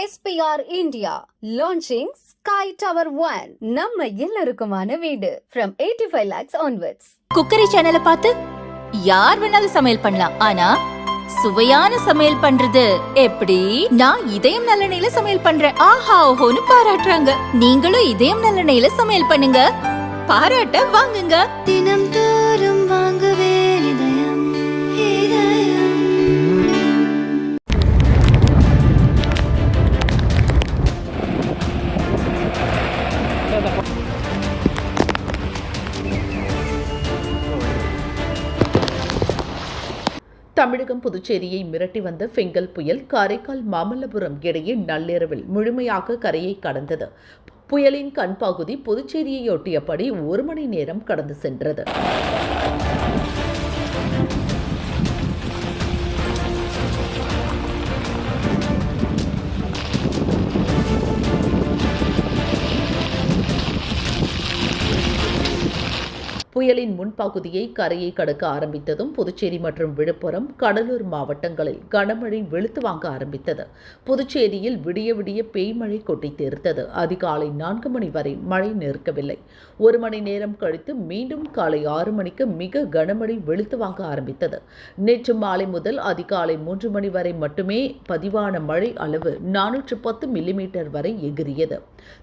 SPR India launching Sky Tower 1 நம்ம எல்லாருக்குமான வீடு from 85 lakhs onwards. குக்கரி சேனலை பார்த்து யார் வேணாலும் சமையல் பண்ணலாம். ஆனா சுவையான சமையல் பண்றது எப்படி? நான் இதயம் நல்லெண்ணெயில சமையல் பண்றேன். ஆஹா ஓஹோன்னு பாராட்டுறாங்க. நீங்களும் இதயம் நல்லெண்ணெயில சமையல் பண்ணுங்க, பாராட்ட வாங்குங்க. தினம் தோறும் வாங்குவே இதயம் இதயம். தமிழகம் புதுச்சேரியை மிரட்டி வந்த பெங்கல் புயல் காரைக்கால் மாமல்லபுரம் இடையே நள்ளிரவில் முழுமையாக கரையை கடந்தது. புயலின் கண் பகுதி புதுச்சேரியை ஒட்டியபடி 1 மணி நேரம் கடந்து சென்றது. புயலின் முன்பகுதியை கரையை கடக்க ஆரம்பித்ததும் புதுச்சேரி மற்றும் விழுப்புரம், கடலூர் மாவட்டங்களில் கனமழை வெளுத்து வாங்க ஆரம்பித்தது. புதுச்சேரியில் விடிய விடிய பேய்மழை கொட்டி தீர்த்தது. அதிகாலை 4 மணி வரை மழை நிற்கவில்லை. 1 மணி நேரம் கழித்து மீண்டும் காலை 6 மணிக்கு மிக கனமழை வெளுத்து வாங்க ஆரம்பித்தது. நேற்று மாலை முதல் அதிகாலை 3 மணி வரை மட்டுமே பதிவான மழை அளவு 410 மில்லிமீட்டர் வரை எகிரியது.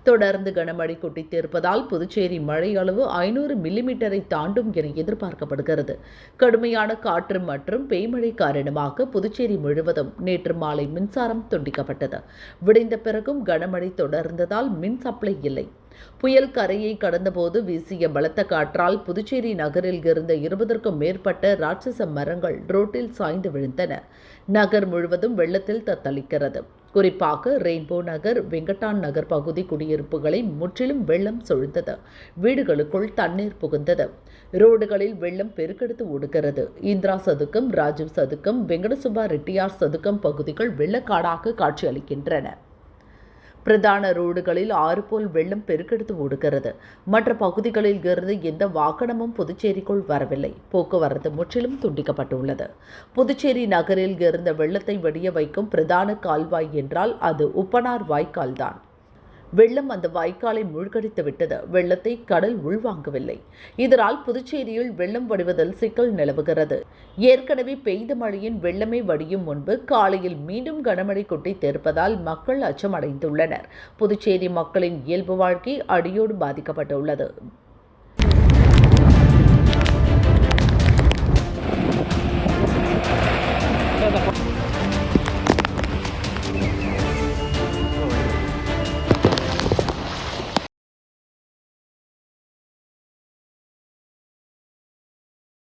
தொடர்ந்து கனமழை கொட்டி தீர்ப்பதால் புதுச்சேரி மழை அளவு 500 மில்லிமீட்டரை தாண்டும் என எதிர்பார்க்கப்படுகிறது. கடுமையான காற்று மற்றும் பேய்மழை காரணமாக புதுச்சேரி முழுவதும் நேற்று மாலை மின்சாரம் துண்டிக்கப்பட்டது. விடிந்த பிறகும் கனமழை தொடர்ந்ததால் மின் சப்ளை இல்லை. புயல் கரையை கடந்தபோது வீசிய பலத்த காற்றால் புதுச்சேரி நகரில் இருந்த 20க்கும் மேற்பட்ட ராட்சச மரங்கள் ரோட்டில் சாய்ந்து விழுந்தன. நகர் முழுவதும் வெள்ளத்தில் தத்தளிக்கிறது. குறிப்பாக ரெயின்போ நகர், வெங்கடான் நகர் பகுதி குடியிருப்புகளை முற்றிலும் வெள்ளம் சூழ்ந்தது. வீடுகளுக்குள் தண்ணீர் புகுந்தது. ரோடுகளில் வெள்ளம் பெருக்கெடுத்து ஓடுகிறது. இந்திரா சதுக்கம், ராஜீவ் சதுக்கம், வெங்கடசுப்பா ரெட்டியார் சதுக்கம் பகுதிகள் வெள்ளக்காடாக காட்சியளிக்கின்றன. பிரதான ரோடுகளில் ஆறு போல் வெள்ளம் பெருக்கெடுத்து ஓடுகிறது. மற்ற பகுதிகளில் இருந்து எந்த வாகனமும் புதுச்சேரிக்குள் வரவில்லை. போக்குவரத்து முற்றிலும் துண்டிக்கப்பட்டுள்ளது. புதுச்சேரி நகரில் இருந்த வெள்ளத்தை வடிய வைக்கும் பிரதான கால்வாய் என்றால் அது உப்பனார் வாய்க்கால்தான். வெள்ளம் அந்த வாய்க்காலை மூழ்கடித்து விட்டது. வெள்ளத்தை கடல் உள்வாங்கவில்லை. இதனால் புதுச்சேரியில் வெள்ளம் வடிவதில் சிக்கல் நிலவுகிறது. ஏற்கனவே பெய்த மழையின் வெள்ளமே வடியும் முன்பு காலையில் மீண்டும் கனமழை கொட்டி தீர்ப்பதால் மக்கள் அச்சமடைந்துள்ளனர். புதுச்சேரி மக்களின் இயல்பு வாழ்க்கை அடியோடு பாதிக்கப்பட்டுள்ளது.